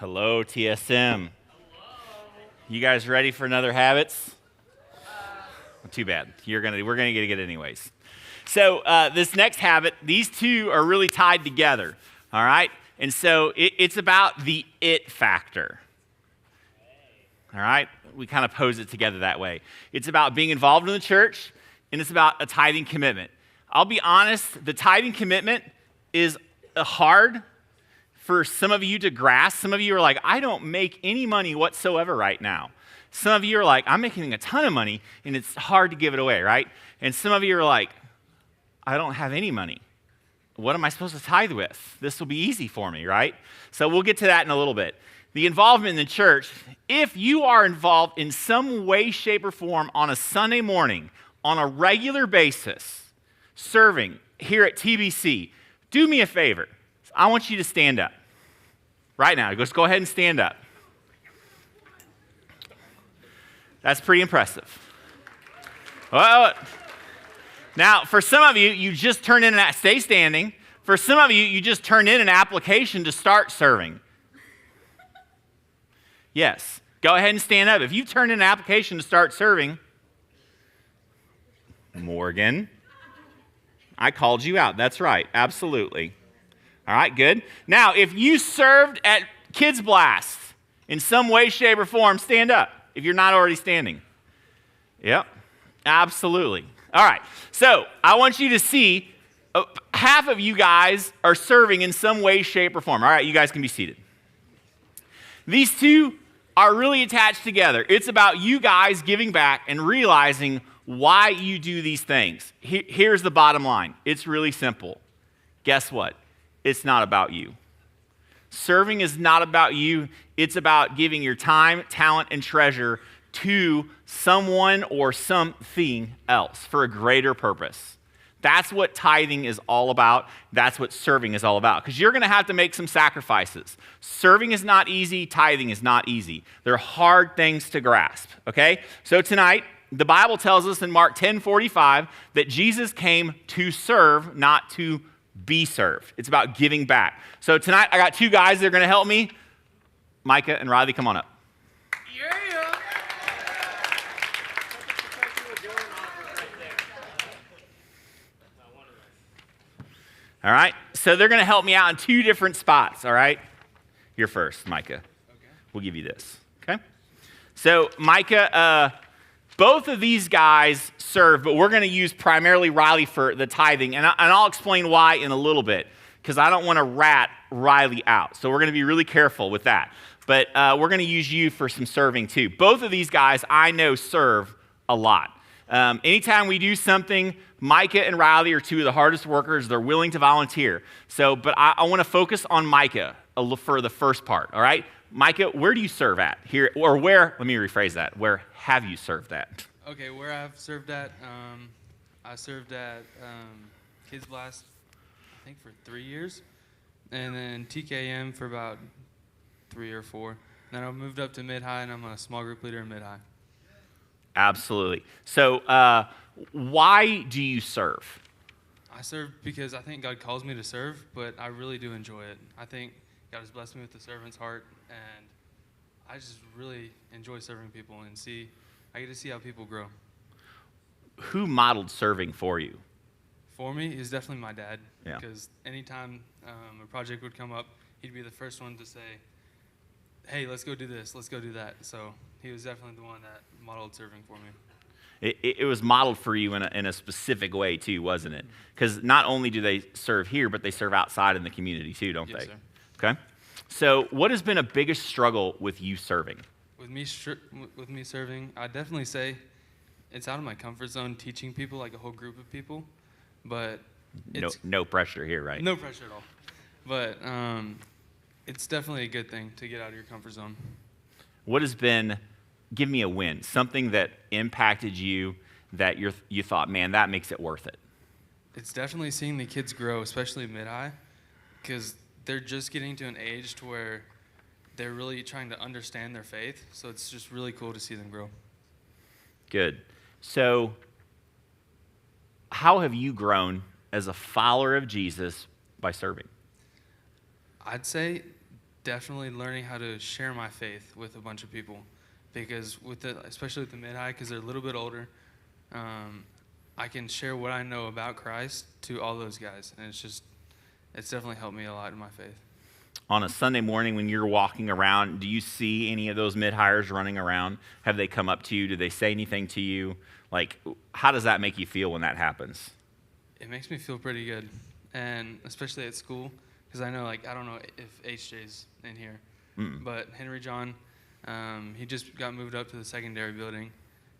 Hello, TSM. You guys ready for another habits? Too bad. We're gonna get it anyways. So this next habit, these two are really tied together. All right, and so it's about the it factor. All right, we kind of pose it together that way. It's about being involved in the church, and it's about a tithing commitment. I'll be honest, the tithing commitment is hard for some of you to grasp. Some of you are like, I don't make any money whatsoever right now. Some of you are like, I'm making a ton of money, and it's hard to give it away, right? And some of you are like, I don't have any money. What am I supposed to tithe with? This will be easy for me, right? So we'll get to that in a little bit. The involvement in the church, if you are involved in some way, shape, or form on a Sunday morning, on a regular basis, serving here at TBC, do me a favor. I want you to stand up. Right now, just go ahead and stand up. That's pretty impressive. Well, now, for some of you, you just turned in stay standing. For some of you, you just turned in an application to start serving. Yes, go ahead and stand up. If you turned in an application to start serving, Morgan, I called you out. That's right, absolutely. All right, good. Now, if you served at Kids Blast in some way, shape, or form, stand up if you're not already standing. Yep, absolutely. All right, so I want you to see half of you guys are serving in some way, shape, or form. All right, you guys can be seated. These two are really attached together. It's about you guys giving back and realizing why you do these things. Here's the bottom line. It's really simple. Guess what? It's not about you. Serving is not about you. It's about giving your time, talent, and treasure to someone or something else for a greater purpose. That's what tithing is all about. That's what serving is all about. Because you're going to have to make some sacrifices. Serving is not easy. Tithing is not easy. They're hard things to grasp, okay? So tonight, the Bible tells us in Mark 10:45 that Jesus came to serve, not to be served. It's about giving back. So tonight, I got two guys that are going to help me. Micah and Riley, come on up. Yeah. All right, so they're going to help me out in two different spots, all right? You're first, Micah. Okay. We'll give you this, okay? So, Micah, both of these guys serve, but we're going to use primarily Riley for the tithing, and I'll explain why in a little bit, because I don't want to rat Riley out. So we're going to be really careful with that. But we're going to use you for some serving too. Both of these guys I know serve a lot. Anytime we do something, Micah and Riley are two of the hardest workers. They're willing to volunteer. But I want to focus on Micah for the first part, all right? Micah, where do you serve at here? Or where, let me rephrase that. Where have you served at? Okay, where I've served at, I served at Kids Blast, I think for 3 years. And then TKM for about 3 or 4. Then I moved up to mid-high, and I'm a small group leader in mid-high. Absolutely. So why do you serve? I serve because I think God calls me to serve, but I really do enjoy it. I think God has blessed me with the servant's heart, and I just really enjoy serving people and I get to see how people grow. Who modeled serving for you? For me, is definitely my dad. Yeah. Because anytime a project would come up, he'd be the first one to say, hey, let's go do this, let's go do that. So he was definitely the one that modeled serving for me. It was modeled for you in a specific way too, wasn't it? Because not only do they serve here, but they serve outside in the community too, don't Yes, they? Sir. Okay. So what has been a biggest struggle with you serving? With me serving, I'd definitely say it's out of my comfort zone teaching people, like a whole group of people. But no pressure here, right? No pressure at all. But it's definitely a good thing to get out of your comfort zone. What has been, give me a win, something that impacted you that you thought, man, that makes it worth it? It's definitely seeing the kids grow, especially mid-high, because they're just getting to an age to where they're really trying to understand their faith. So it's just really cool to see them grow. Good. So how have you grown as a follower of Jesus by serving? I'd say definitely learning how to share my faith with a bunch of people, because especially with the mid-high, because they're a little bit older, I can share what I know about Christ to all those guys, and it's definitely helped me a lot in my faith. On a Sunday morning when you're walking around, do you see any of those mid-hires running around? Have they come up to you? Do they say anything to you? Like, how does that make you feel when that happens? It makes me feel pretty good, and especially at school, because I know, like, I don't know if HJ's in here, but Henry John, he just got moved up to the secondary building,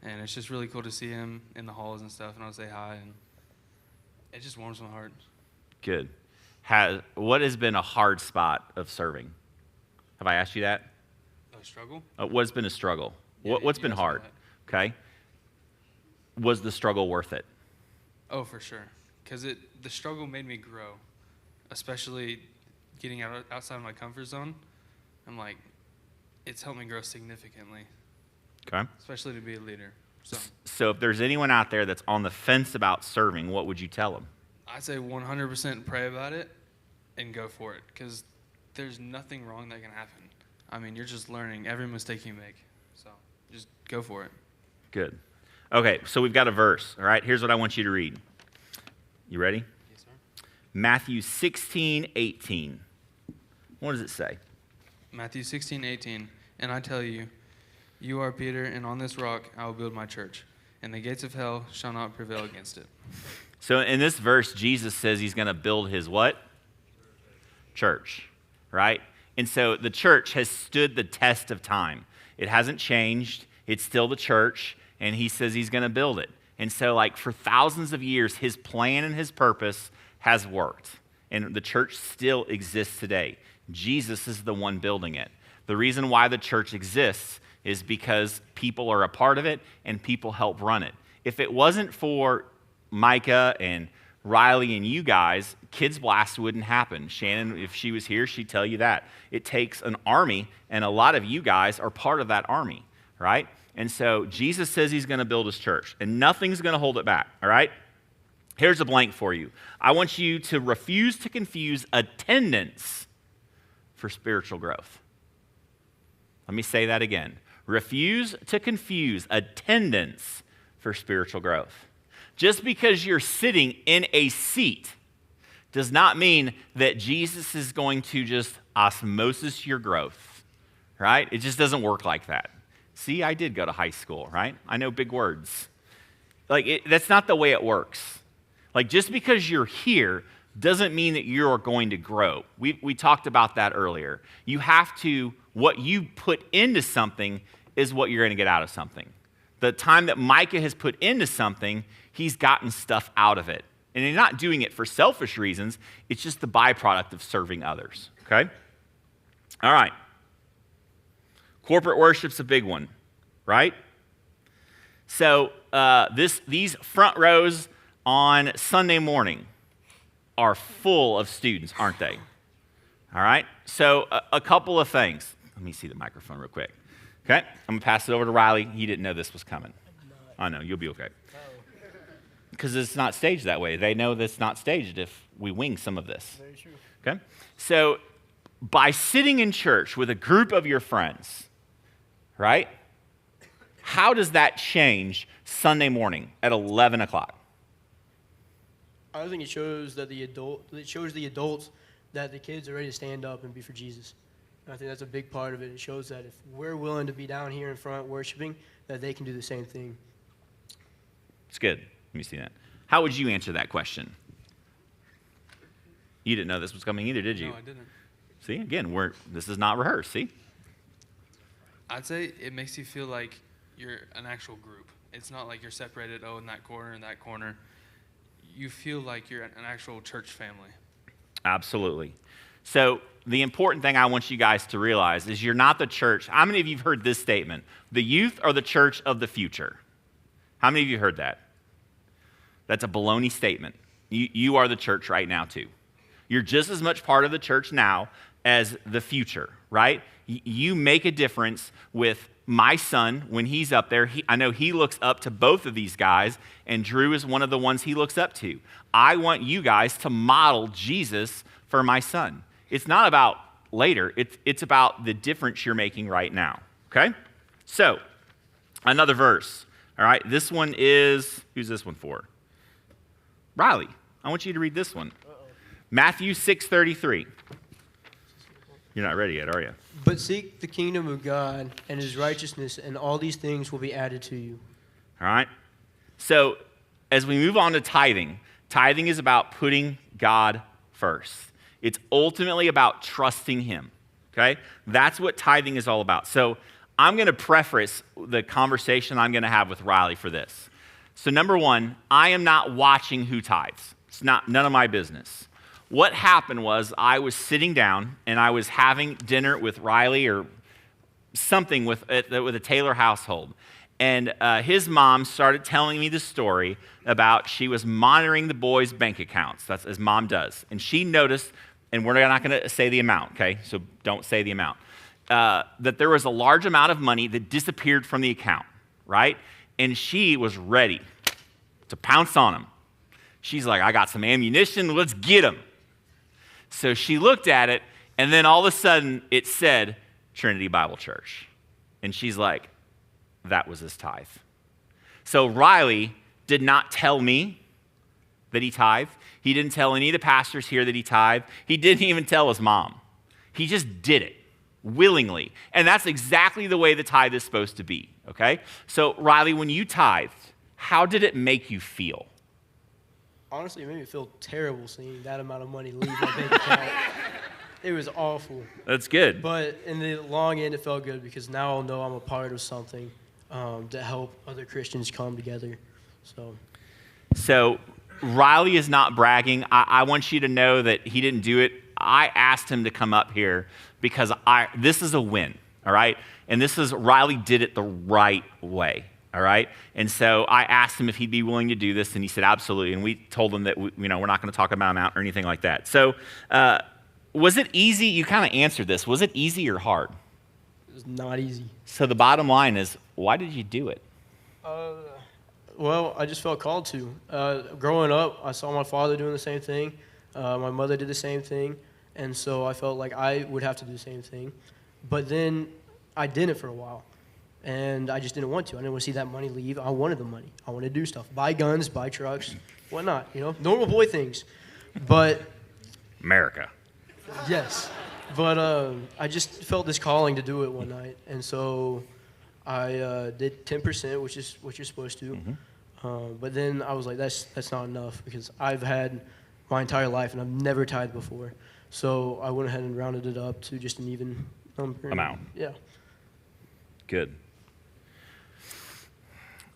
and it's just really cool to see him in the halls and stuff, and I'll say hi, and it just warms my heart. Good. What has been a hard spot of serving? Have I asked you that? A struggle? What's been a struggle? Yeah, What's you been asked me hard? that. Okay. Was the struggle worth it? Oh, for sure, because the struggle made me grow, especially getting outside of my comfort zone. I'm like, it's helped me grow significantly, Okay. especially to be a leader. So if there's anyone out there that's on the fence about serving, what would you tell them? I'd say 100% pray about it and go for it, because there's nothing wrong that can happen. I mean, you're just learning every mistake you make, so just go for it. Good. Okay, so we've got a verse, all right? Here's what I want you to read. You ready? Yes, sir. Matthew 16:18. What does it say? Matthew 16:18, and I tell you, you are Peter, and on this rock I will build my church, and the gates of hell shall not prevail against it. So in this verse, Jesus says he's going to build his what? Church, right? And so the church has stood the test of time. It hasn't changed. It's still the church, and he says he's going to build it. And so, like, for thousands of years, his plan and his purpose has worked, and the church still exists today. Jesus is the one building it. The reason why the church exists is because people are a part of it, and people help run it. If it wasn't for Micah and Riley and you guys, Kids Blast wouldn't happen. Shannon, if she was here, she'd tell you that. It takes an army, and a lot of you guys are part of that army, right? And so Jesus says he's going to build his church, and nothing's going to hold it back, all right? Here's a blank for you. I want you to refuse to confuse attendance for spiritual growth. Let me say that again. Refuse to confuse attendance for spiritual growth. Just because you're sitting in a seat does not mean that Jesus is going to just osmosis your growth, right? It just doesn't work like that. See, I did go to high school, right? I know big words. That's not the way it works. Like, just because you're here doesn't mean that you're going to grow. We talked about that earlier. You have to, what you put into something is what you're going to get out of something. The time that Micah has put into something, he's gotten stuff out of it. And he's not doing it for selfish reasons. It's just the byproduct of serving others, okay? All right. Corporate worship's a big one, right? So these front rows on Sunday morning are full of students, aren't they? All right? So a couple of things. Let me see the microphone real quick. Okay? I'm going to pass it over to Riley. He didn't know this was coming. I know. You'll be okay. Because it's not staged that way. They know that's not staged if we wing some of this. Very true. Okay? So by sitting in church with a group of your friends, right? How does that change Sunday morning at 11 o'clock? I think it shows that the adults that the kids are ready to stand up and be for Jesus. And I think that's a big part of it. It shows that if we're willing to be down here in front worshiping, that they can do the same thing. It's good. Let me see that. How would you answer that question? You didn't know this was coming either, did you? No, I didn't. See, again, this is not rehearsed, see? I'd say it makes you feel like you're an actual group. It's not like you're separated, in that corner and that corner. You feel like you're an actual church family. Absolutely. So the important thing I want you guys to realize is you're not the church. How many of you have heard this statement? The youth are the church of the future. How many of you heard that? That's a baloney statement. You are the church right now too. You're just as much part of the church now as the future, right? You make a difference with my son when he's up there. I know he looks up to both of these guys, and Drew is one of the ones he looks up to. I want you guys to model Jesus for my son. It's not about later. It's about the difference you're making right now, okay? So, another verse, all right? This one is, who's this one for? Riley, I want you to read this one. Matthew 6:33. You're not ready yet, are you? But seek the kingdom of God and his righteousness, and all these things will be added to you. All right? So, as we move on to tithing, tithing is about putting God first. It's ultimately about trusting him, okay? That's what tithing is all about. So, I'm going to preface the conversation I'm going to have with Riley for this. So, number one, I am not watching who tithes. It's none of my business. What happened was I was sitting down and I was having dinner with Riley or something with a Taylor household. And his mom started telling me the story about she was monitoring the boys' bank accounts. That's as mom does. And she noticed, and we're not going to say the amount, okay? So don't say the amount. That there was a large amount of money that disappeared from the account, right? And she was ready to pounce on him. She's like, I got some ammunition, let's get him. So she looked at it, and then all of a sudden it said Trinity Bible Church. And she's like, that was his tithe. So Riley did not tell me that he tithed. He didn't tell any of the pastors here that he tithed. He didn't even tell his mom. He just did it willingly. And that's exactly the way the tithe is supposed to be, okay? So Riley, when you tithed, how did it make you feel? Honestly, it made me feel terrible seeing that amount of money leave my bank account. It was awful. That's good. But in the long end, it felt good because now I'll know I'm a part of something to help other Christians come together. So Riley is not bragging. I want you to know that he didn't do it. I asked him to come up here because this is a win, all right? And Riley did it the right way, all right? And so I asked him if he'd be willing to do this, and he said absolutely. And we told him that we're not going to talk about amount or anything like that. So was it easy? You kind of answered this. Was it easy or hard? it was not easy. So the bottom line is, why did you do it? Well, I just felt called to. Growing up, I saw my father doing the same thing. My mother did the same thing. And so I felt like I would have to do the same thing. But then I didn't for a while. And I just didn't want to. I didn't want to see that money leave. I wanted the money. I wanted to do stuff. Buy guns, buy trucks, whatnot. Normal boy things. But America. yes. But I just felt this calling to do it one night. And so I did 10%, which is what you're supposed to. Mm-hmm. But then I was like, that's not enough because I've had my entire life and I've never tithed before. So I went ahead and rounded it up to just an even number. Amount. Yeah. Good.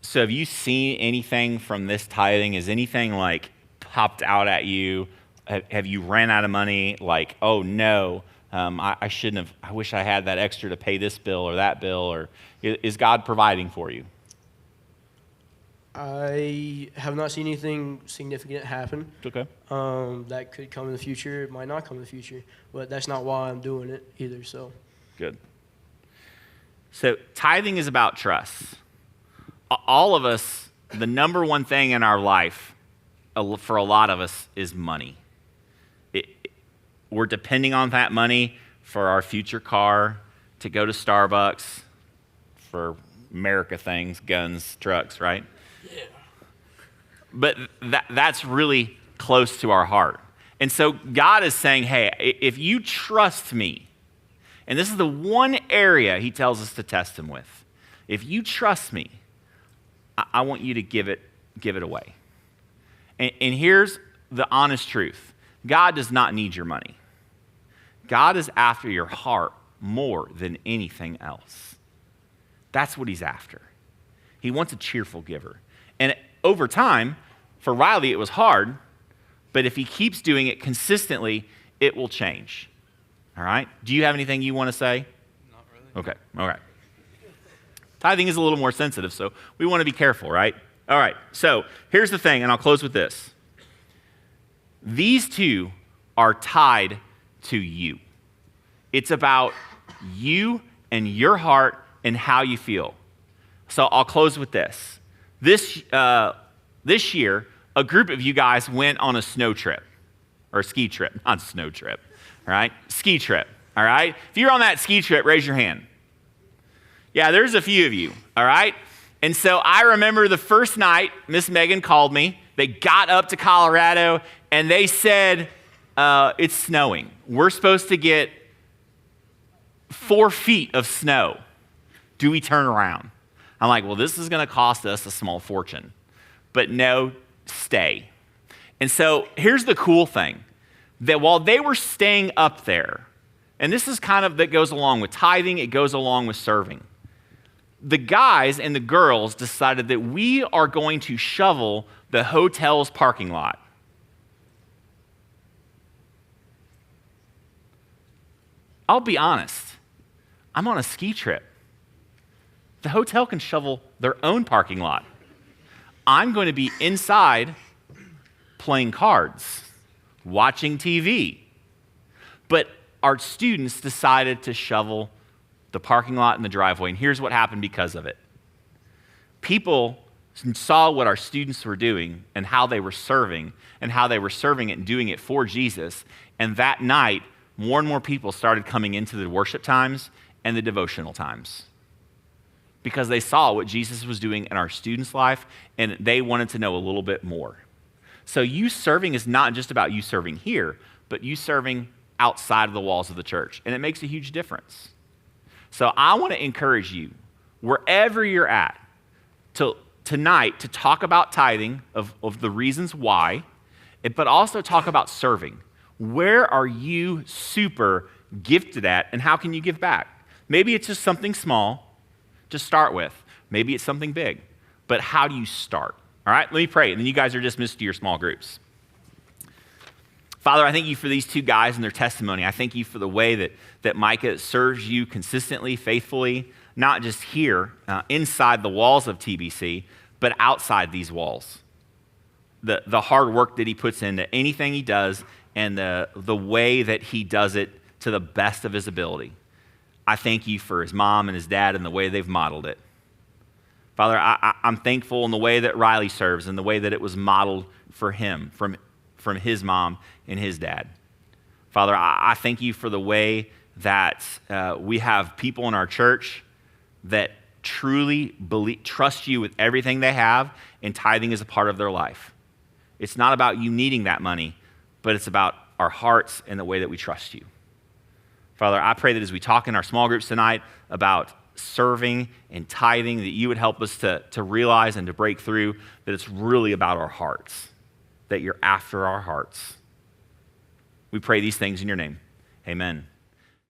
So have you seen anything from this tithing? Has anything like popped out at you? Have you ran out of money? Like, oh no, I shouldn't have. I wish I had that extra to pay this bill or that bill. Or is God providing for you? I have not seen anything significant happen. Okay. That could come in the future. It might not come in the future, but that's not why I'm doing it either. So. Good. So tithing is about trust. All of us, the number one thing in our life, for a lot of us, is money. We're depending on that money for our future car, to go to Starbucks, for America things, guns, trucks, right? Yeah. But that's really close to our heart. And so God is saying, hey, if you trust me, and this is the one area he tells us to test him with. If you trust me, I want you to give it away. And here's the honest truth. God does not need your money. God is after your heart more than anything else. That's what he's after. He wants a cheerful giver. And over time, for Riley, it was hard, but if he keeps doing it consistently, it will change. All right? Do you have anything you want to say? Not really. Okay. All right. Tithing is a little more sensitive, so we want to be careful, right? All right. So here's the thing, and I'll close with this. These two are tied to you. It's about you and your heart and how you feel. So I'll close with this. This year, a group of you guys went on a snow trip, or a ski trip, not snow trip, all right? Ski trip, All right? If you're on that ski trip, raise your hand. Yeah, there's a few of you. All right? And so I remember the first night, Miss Megan called me. They got up to Colorado, and they said, it's snowing. We're supposed to get 4 feet of snow. Do we turn around? I'm like, well, this is going to cost us a small fortune. But no, stay. And so here's the cool thing, that while they were staying up there, and this is kind of, that goes along with tithing, it goes along with serving. The guys and the girls decided that we are going to shovel the hotel's parking lot. I'll be honest, I'm on a ski trip. The hotel can shovel their own parking lot. I'm going to be inside playing cards, watching TV. But our students decided to shovel the parking lot and the driveway, and here's what happened because of it. People saw what our students were doing and how they were serving it and doing it for Jesus, and that night, more and more people started coming into the worship times and the devotional times because they saw what Jesus was doing in our students' life, and they wanted to know a little bit more. So you serving is not just about you serving here, but you serving outside of the walls of the church, and it makes a huge difference. So I want to encourage you, wherever you're at, tonight to talk about tithing, of the reasons why, but also talk about serving. Where are you super gifted at, and how can you give back? Maybe it's just something small to start with. Maybe it's something big. But how do you start? All right, let me pray, and then you guys are dismissed to your small groups. Father, I thank you for these two guys and their testimony. I thank you for the way that Micah serves you consistently, faithfully, not just here, inside the walls of TBC, but outside these walls. The hard work that he puts into anything he does and the way that he does it to the best of his ability. I thank you for his mom and his dad and the way they've modeled it. Father, I'm thankful in the way that Riley serves and the way that it was modeled for him, from his mom and his dad. Father, I thank you for the way that we have people in our church that truly trust you with everything they have, and tithing is a part of their life. It's not about you needing that money, but it's about our hearts and the way that we trust you. Father, I pray that as we talk in our small groups tonight about serving and tithing, that you would help us to realize and to break through that it's really about our hearts, that you're after our hearts. We pray these things in your name. Amen.